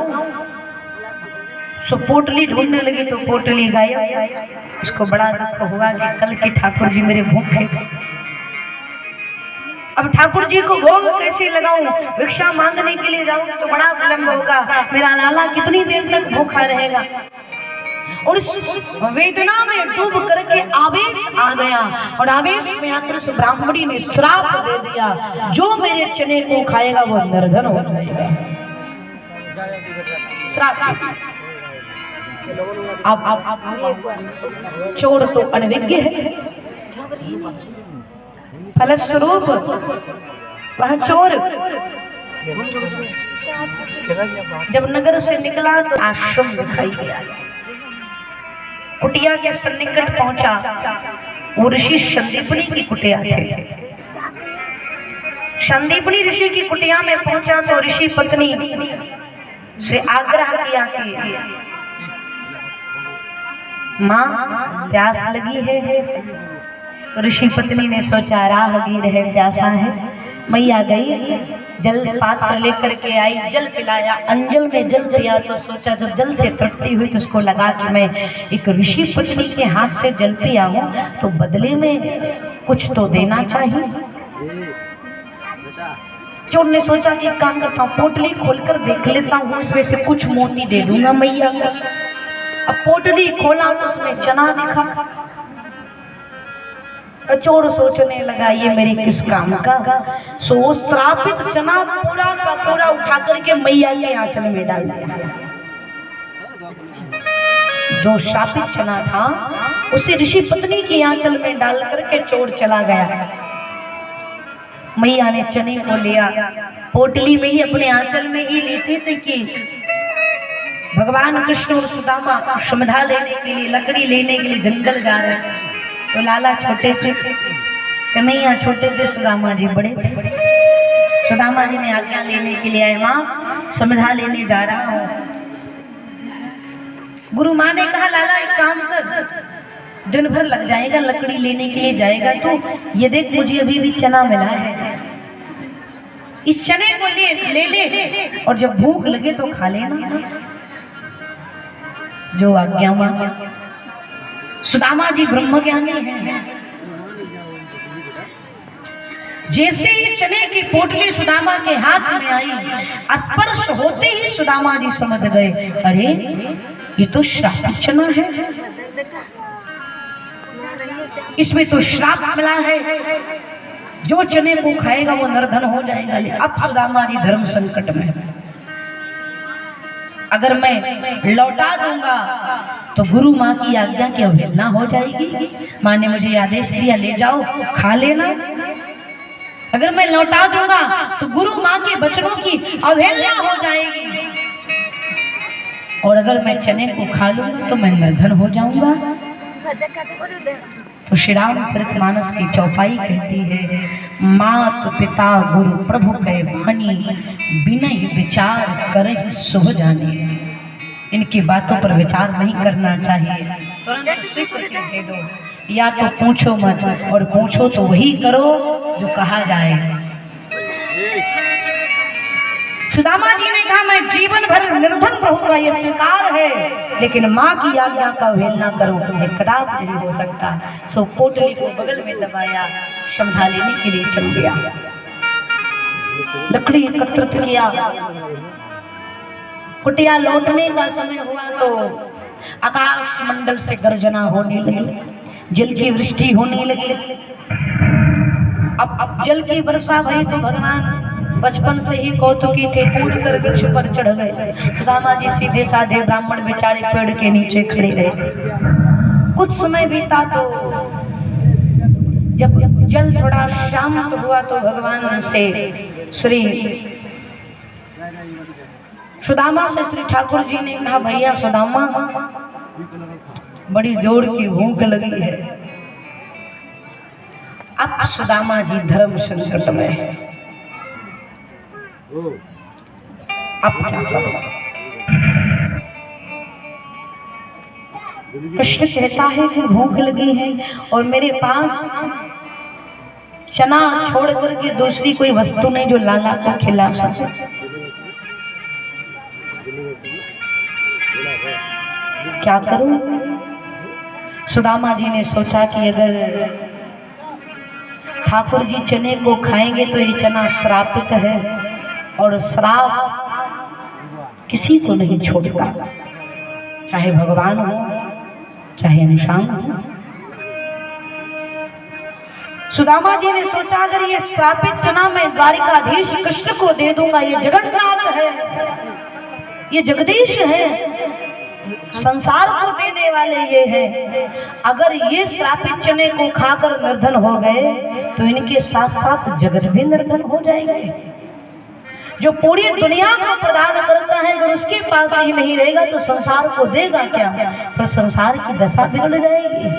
सो पोटली ढूंढने लगी तो पोटली गायब। उसको बड़ा दुख हुआ कि कल के ठाकुर जी मेरे भूखे, अब ठाकुर जी को भोग कैसे लगाऊं? भिक्षा मांगने के लिए जाऊंगी तो बड़ा विलंब होगा, मेरा लाला कितनी देर तक भूखा रहेगा। और इस वेदना में डूब करके आवेश आ गया, और आवेश में आकर उस ब्राह्मणी ने श्राप दे दिया, जो मेरे चने को खाएगा वो निर्धन हो जाएगा। श्राप। अब चोर तो अनविज्ञ है, फलस्वरूप वह चोर जब नगर से निकला तो आश्रम दिखाई दिया। कुटिया के सन्निकट पहुंचा, वो ऋषि संदीपनी की कुटिया थे। संदीपनी ऋषि की कुटिया में पहुंचा तो ऋषि पत्नी से आग्रह किया कि माँ प्यास लगी है। तो ऋषि पत्नी ने सोचा राहगीर है, प्यासा है। मैया गई, जल पात्र लेकर के आई, जल पिलाया, अंजल में जल पिया। तो सोचा जब जल से तृप्ति हुई तो उसको लगा कि मैं एक ऋषि पत्नी के हाथ से जल पिया हूँ तो बदले में कुछ तो देना चाहिए। चोर ने सोचा कि काम करता हूँ, पोटली खोलकर देख लेता हूँ, इसमें से कुछ मोती दे दूंगा मैया को। अब पोटली खोला तो उसमें चना दिखा। चोर सोचने लगा ये मेरे किस काम का। सो श्रापित चना पूरा का पूरा उठा करके मैया के आंचल में डाल दिया। जो श्रापित चना था उसे ऋषि पत्नी की आंचल में डाल करके चोर चला गया। मैया ने चने को लिया, पोटली में ही अपने आंचल में ही लेते थे कि भगवान कृष्ण और सुदामा श्रद्धा लेने के लिए, लकड़ी लेने के लिए जंगल जा रहे हैं। तो लाला छोटे थे, कन्हैया छोटे थे, सुदामा जी बड़े थे। सुदामा जी ने आज्ञा लेने के लिए आए, माँ समझा लेने जा रहा हूँ। गुरु माँ ने कहा लाला एक काम कर, दिन भर लग जाएगा, लकड़ी लेने के लिए जाएगा तो ये देख मुझे अभी भी चना मिला है, इस चने को ले ले और जब भूख लगे तो खा लेना। जो आज्ञा माँ। सुदामा जी ब्रह्मज्ञानी हैं। जैसे ही चने की पोटली सुदामा के हाथ में आई, स्पर्श होते ही सुदामा जी समझ गए, अरे ये तो श्रापित चना है, इसमें तो श्राप मिला है, जो चने को खाएगा वो निर्धन हो जाएगा। अब सुदामा जी धर्म संकट में, अगर मैं लौटा दूंगा तो गुरु माँ की आज्ञा की अवहेलना हो जाएगी। माँ ने मुझे आदेश दिया ले जाओ खा लेना, अगर मैं लौटा दूंगा तो गुरु माँ के वचनों की अवहेलना हो जाएगी, और अगर मैं चने को खा लूंगा तो मैं निर्धन हो जाऊंगा। तो श्री रामचरितमानस की चौपाई कहती है, मात पिता गुरु प्रभु कै वाणी, बिनय विचार करहि सुभ जाने। इनकी बातों पर विचार नहीं करना चाहिए, तुरंत स्वीकृति दे दो, या तो पूछो मत, और पूछो तो वही करो जो कहा जाए। सुदामा जी ने कहा, मैं जीवन भर निर्धन रहूंगा, ये स्वीकार है, लेकिन माँ की आज्ञा का अवहेलना ना करो, ये कदापि नहीं हो सकता। सो पोटली को बगल में दबाया, समझा लेने के लिए चल गया। लकड़ी एकत्रित किया, कुटिया लौटने का समय हुआ तो आकाश मंडल से गर्जना होने लगी, जल की वृष्टि होने लगी। अब जल की वर्षा भई तो भगवान बचपन से ही कौतुकी थे, कूद कर वृक्ष पर चढ़ गए। सुदामा जी सीधे साधे ब्राह्मण बेचारे पेड़ के नीचे खड़े रहे। कुछ समय बीता तो जब जल थोड़ा शांत हुआ तो भगवान से श्री सुदामा से श्री ठाकुर जी ने कहा, भैया सुदामा, बड़ी जोर की भूख लगी है। अब सुदामा जी धर्म संकट में है, अब क्या करो? कृष्ण कहता है कि भूख लगी है और मेरे पास चना छोड़ करके दूसरी कोई वस्तु नहीं जो लाला को खिला सके। क्या करूं? सुदामा जी ने सोचा कि अगर ठाकुर जी चने को खाएंगे तो ये चना श्रापित है, और श्राप किसी को नहीं छोड़ता, चाहे भगवान हो चाहे इंसान हो। सुदामा जी ने सोचा, अगर ये श्रापित चना मैं द्वारिकाधीश कृष्ण को दे दूंगा, ये जगन्नाथ है, ये जगदीश है, संसार को देने वाले ये हैं। अगर ये श्रापित चने को खाकर निर्धन हो गए तो इनके साथ साथ जगत भी निर्धन हो जाएंगे। जो पूरी दुनिया को प्रदान करता है, अगर उसके पास ही नहीं रहेगा तो संसार को देगा क्या? पर संसार की दशा बिगड़ जाएगी।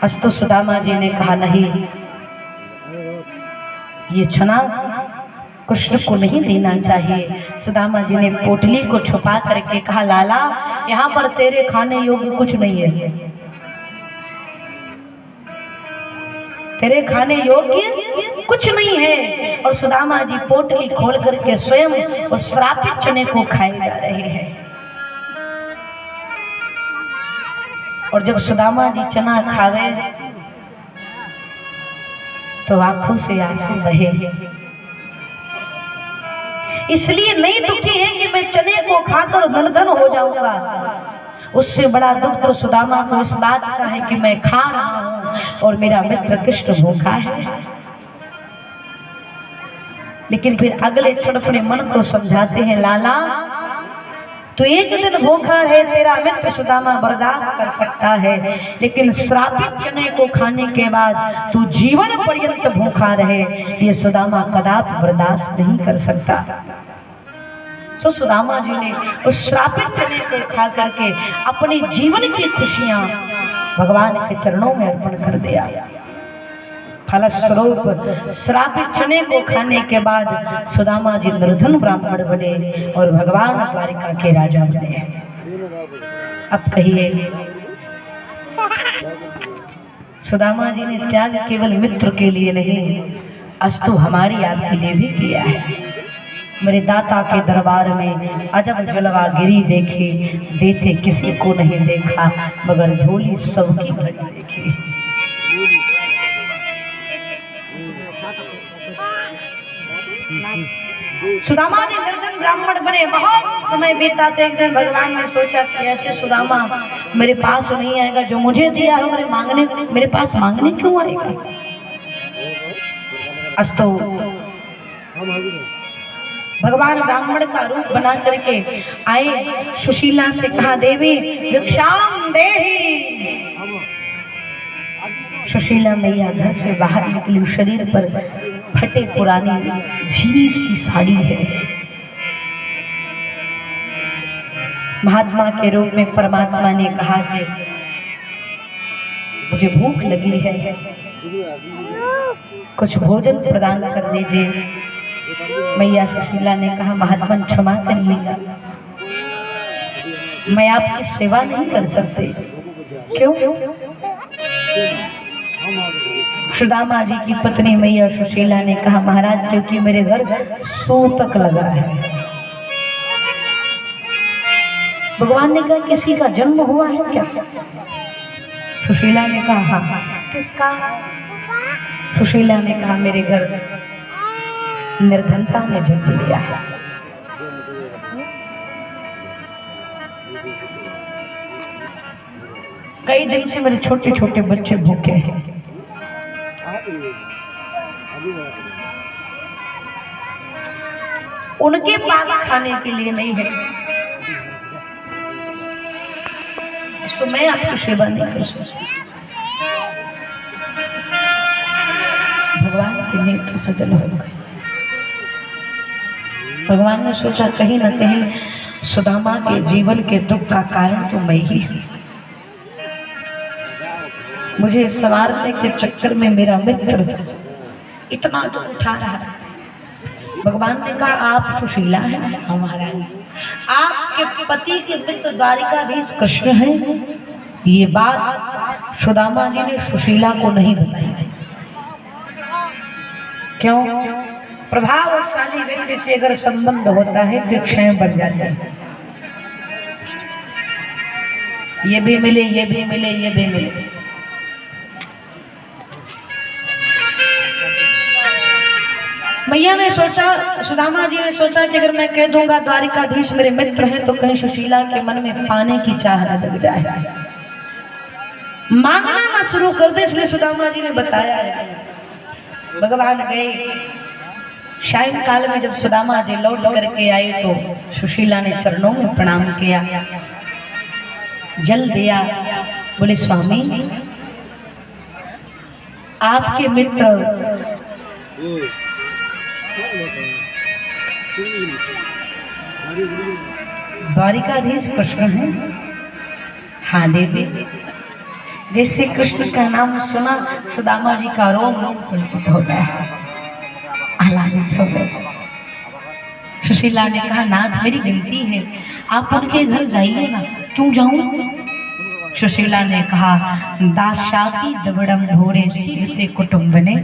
अस्तु सुदामा जी ने कहा, नहीं, ये चना कृष्ण को नहीं देना चाहिए। सुदामा जी ने पोटली को छुपा करके कहा, लाला, यहाँ पर तेरे खाने योग्य कुछ नहीं है, तेरे खाने योग्य कुछ नहीं है। और सुदामा जी पोटली खोल करके स्वयं उस श्रापित चने को खाए जा रहे हैं। और जब सुदामा जी चना खावे तो आंखों से आंसू बहे। इसलिए नहीं दुखी है कि मैं चने को खाकर निर्धन हो जाऊंगा, उससे बड़ा दुख तो सुदामा को इस बात का है कि मैं खा रहा हूं और मेरा मित्र कृष्ण भूखा है। लेकिन फिर अगले क्षण अपने मन को समझाते हैं, लाला, तो एक दिन भूखा है, तेरा मित्र सुदामा बर्दाश्त कर सकता है, लेकिन श्रापित चने को खाने के बाद तू जीवन पर्यंत भूखा रहे, ये सुदामा कदापि बर्दाश्त नहीं कर सकता। सो सुदामा जी ने उस श्रापित चने को खा करके अपनी जीवन की खुशियां भगवान के चरणों में अर्पण कर दिया। फलस्वरूप श्रापित चने को खाने के बाद सुदामा जी निर्धन ब्राह्मण बने और भगवान द्वारिका के राजा बने। अब कहिए, सुदामा जी ने त्याग केवल मित्र के लिए नहीं, अस्तु हमारी आपके लिए भी किया है। मेरे दाता के दरबार में अजब जलवा गिरी देखे, देते किसी को नहीं देखा, मगर झोली सबकी भरी देखी। सुदामा जी निर्धन ब्राह्मण बने, बहुत समय बीता तो एक दिन भगवान ने सोचा कि ऐसे सुदामा मेरे पास नहीं आएगा, जो मुझे दिया है मेरे पास मांगने क्यों आएगा। अस्तु भगवान ब्राह्मण का रूप बना करके आए, सुशीला से कहा, देवी भिक्षाम देहि। सुशीला मैया घर से बाहर निकली, शरीर पर फटे पुरानी झीरी सी साड़ी है। महात्मा के रूप में परमात्मा ने कहा कि मुझे भूख लगी है, कुछ भोजन प्रदान कर दीजिए। मैया सुशीला ने कहा महात्मा क्षमा करिएगा, मैं आपकी सेवा नहीं कर सकती। क्यों? सुदामा जी की पत्नी मैया सुशीला ने कहा महाराज क्योंकि मेरे घर सूतक लगा है। भगवान ने कहा किसी का जन्म हुआ है क्या? सुशीला ने कहा हाँ। किसका? सुशीला ने कहा मेरे घर निर्धनता ने जन्म लिया है। कई दिन से मेरे छोटे छोटे बच्चे भूखे हैं। उनके पास खाने के लिए नहीं है, तो मैं आपकी सेवा नहीं कर सकती। भगवान के नेत्र सजल हो गए। भगवान ने सोचा कहीं ना कहीं सुदामा के जीवन के दुख का कारण तो मैं ही हूं। मुझे संवारने के चक्कर में मेरा मित्र इतना दुख उठा रहा है। भगवान ने कहा आप सुशीला हैं हमारा, आपके पति के मित्र द्वारिकाधीश कृष्ण हैं। ये बात सुदामा जी ने सुशीला को नहीं बताई थी। क्यों? प्रभावशाली व्यक्ति से अगर संबंध होता है तो क्षय बढ़ जाता है। ये भी मिले, ये भी मिले, ये भी मिले। मैया ने सोचा, सुदामा जी ने सोचा कि अगर मैं कह दूंगा द्वारिकाधीश मेरे मित्र हैं तो कहीं सुशीला के मन में पाने की चाह न जग जाए, मांगना ना शुरू कर दे, इसलिए सुदामा जी ने बताया। भगवान गए। सायंकाल में जब सुदामा जी लौट करके आए तो सुशीला ने चरणों में प्रणाम किया, जल दिया। बोले स्वामी आपके मित्र द्वारिकाधीश कृष्ण हैं? हाँ देवी। जैसे कृष्ण का नाम सुना सुदामा जी का रोम रोम पुलकित हो गया, आह्लादित हो गए। सुशीला ने कहा नाथ मेरी विनती है आप उनके घर जाइए ना। क्यों जाऊं? सुशीला ने कहा दाशाती दबड़म भोरे सीखते कुटुंबने,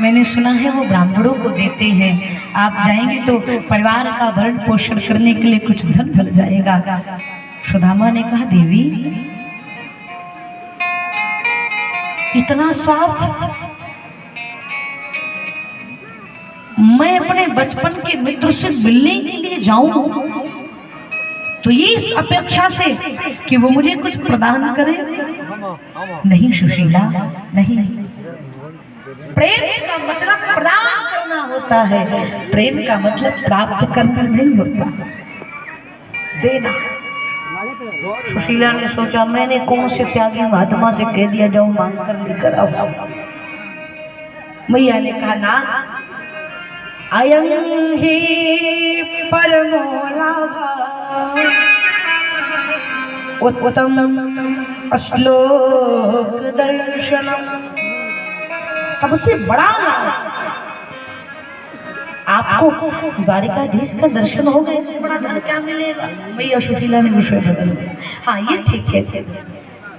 मैंने सुना है वो ब्राह्मणों को देते हैं, आप जाएंगे तो परिवार का भरण पोषण करने के लिए कुछ धन मिल जाएगा। सुदामा ने कहा देवी इतना स्वार्थ, मैं अपने बचपन के मित्र से मिलने के लिए जाऊं तो ये इस अपेक्षा से कि वो मुझे कुछ प्रदान करे? नहीं सुशीला, नहीं। प्रेम का मतलब प्रदान करना होता है, प्रेम का मतलब प्राप्त करना नहीं होता, देना। सुशीला ने सोचा मैंने कौन से त्यागी महात्मा से कह दिया जाओ मांग कर लेकर आओ। मैया ने कहा नाथ अयं ही परमो लाभः उत्तम श्लोक दर्शनम, सबसे बड़ा लाभ आपको द्वारिकाधीश का दर्शन होगा, इससे बड़ा धन क्या मिलेगा? मैया सुशीला ने विषय बदल दिया। हाँ ये ठीक है,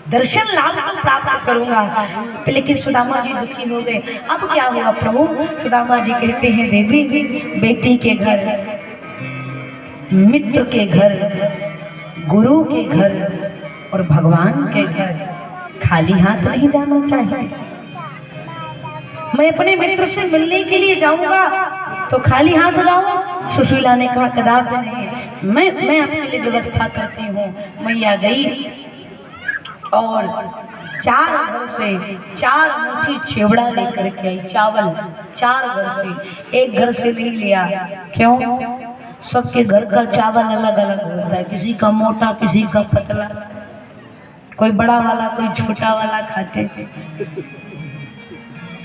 दर्शन लाभ तो प्राप्त करूंगा। लेकिन सुदामा जी दुखी हो गए। अब क्या हुआ प्रभु? सुदामा जी कहते हैं देवी बेटी के घर, मित्र के घर, गुरु के घर और भगवान के घर खाली हाथ नहीं जाना चाहिए। मैं अपने मित्र से मिलने के लिए जाऊंगा तो खाली हाथ जाऊं? सुशीला ने कहा कदापि नहीं, मैं आपके लिए व्यवस्था करती हूँ। मैया गई और 4 घर से 4 मुट्ठी चिवड़ा लेकर के आई, चावल 4 घर से, एक घर से नहीं लिया। क्यों? सबके घर का चावल अलग अलग होता है, किसी का मोटा किसी का पतला, कोई बड़ा वाला कोई छोटा वाला खाते।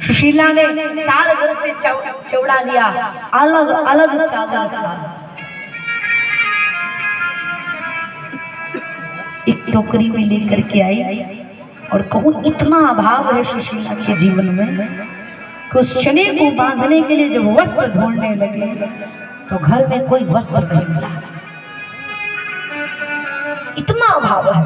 सुशीला ने 4 घर से चिवड़ा लिया, अलग अलग चावल था। टोकरी में लेकर के आई और कहूँ इतना अभाव है सुशीला के जीवन में कि उस चने को बांधने के लिए जब वस्त्र ढूंढने लगे तो घर में कोई वस्त्र नहीं मिला, इतना अभाव है।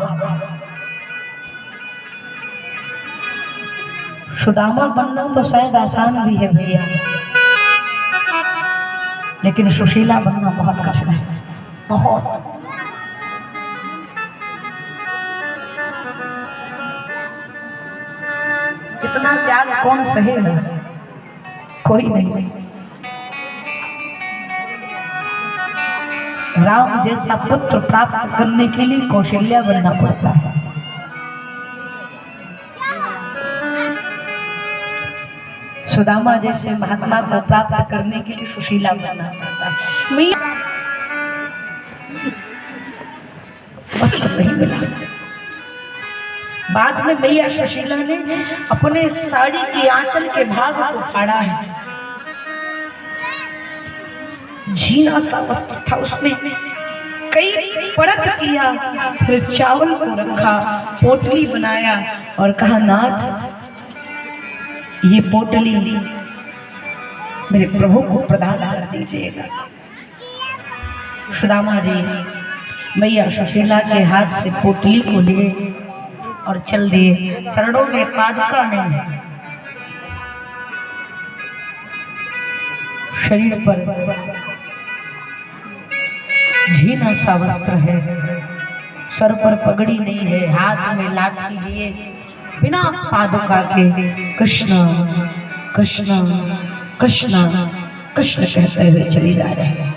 सुदामा बनना तो शायद आसान भी है भैया, लेकिन सुशीला बनना बहुत कठिन है, बहुत। इतना त्याग कौन सहेगा, कोई नहीं। राम जैसा पुत्र प्राप्त करने के लिए कौशल्या बनना पड़ता है। सुदामा जैसे महात्मा को प्राप्त करने के लिए सुशीला बनना पड़ता है। वस्त्र नहीं मिला। बाद में भैया सुशीला ने अपने साड़ी के आंचल के भाग को फाड़ा है, झीना सा वस्त्र था, उसमें कई परत किया, फिर चावल को रखा, पोटली बनाया और कहा नाथ ये पोटली मेरे प्रभु को प्रदान कर दीजिएगा। सुदामा जी भैया सुशीला के हाथ से पोटली को लिए और चल दिए। चरणों में पादुका नहीं है, शरीर पर झीना सा वस्त्र है, सर पर पगड़ी नहीं है, हाथ में लाठी लिए बिना पादुका के कृष्ण कृष्ण कृष्ण कृष्ण कहते हुए चली जा रहे हैं।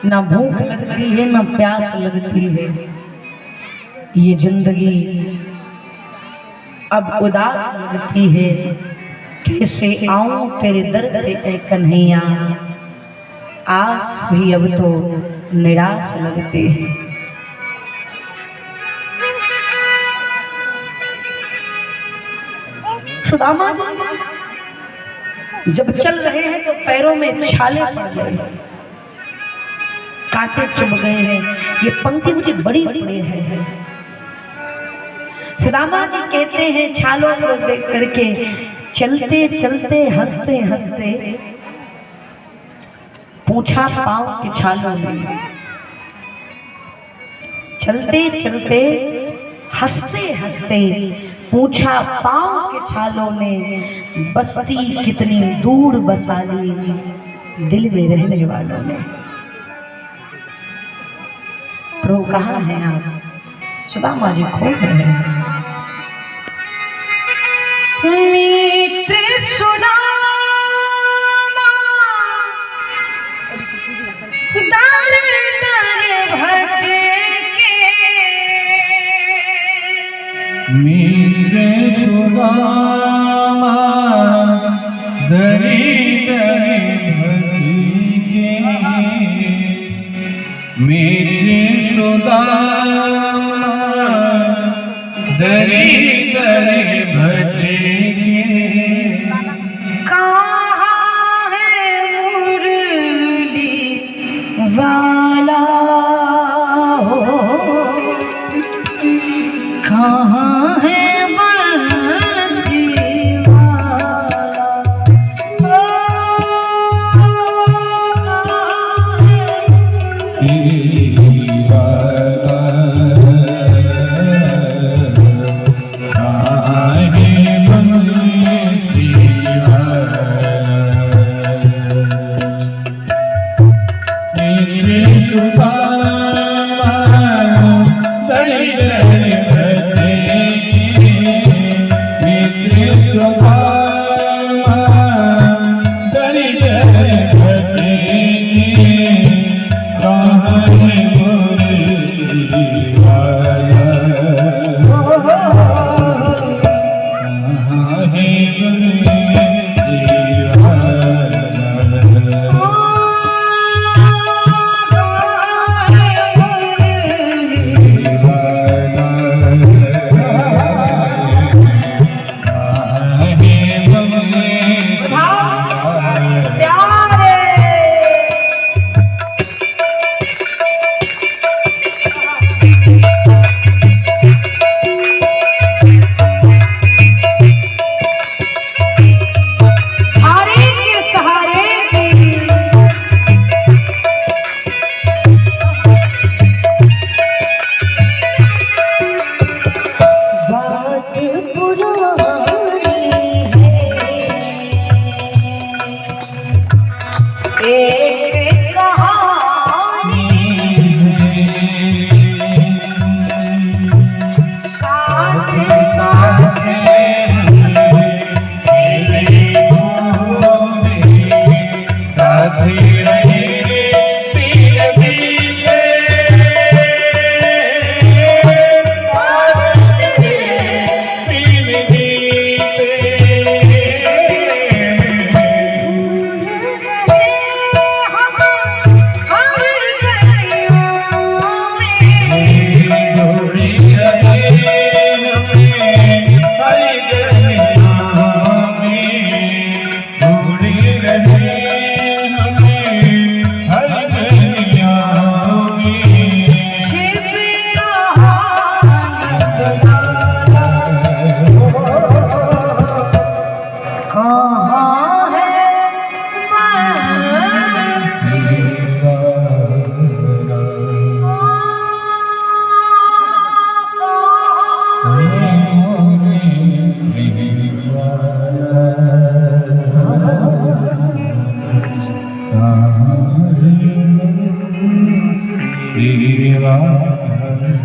ना भूख लगती है ना प्यास लगती है, ये जिंदगी अब उदास लगती है। कैसे आऊं तेरे दर पे ऐ कन्हैया, आस भी अब तो निराश लगती है। सुदामा जी जब चल रहे हैं तो पैरों में छाले पड़ गए, कांटे चुभ गए हैं। ये पंक्ति मुझे बड़ी प्रिय है। सुदामा जी कहते हैं छालों को देख करके चलते चलते हंसते हंसते पूछा पांव के छालों में, चलते चलते हंसते हंसते पूछा पांव के छालों ने, बस्ती कितनी दूर बसा ली दिल में रहने वालों ने। प्रभु कहाँ हैं आप? सुदामा जी खोज रहे हैं। मित्र सुदामा दर दर भटके, मेरे सुदामा दरी दरी भटके, मेरे सुदामा दरी दरी भटके। कहाँ है मुरली वाला हो, कहाँ है बंसी वाला,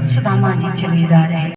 सुदामा जी चले जा रहे हैं।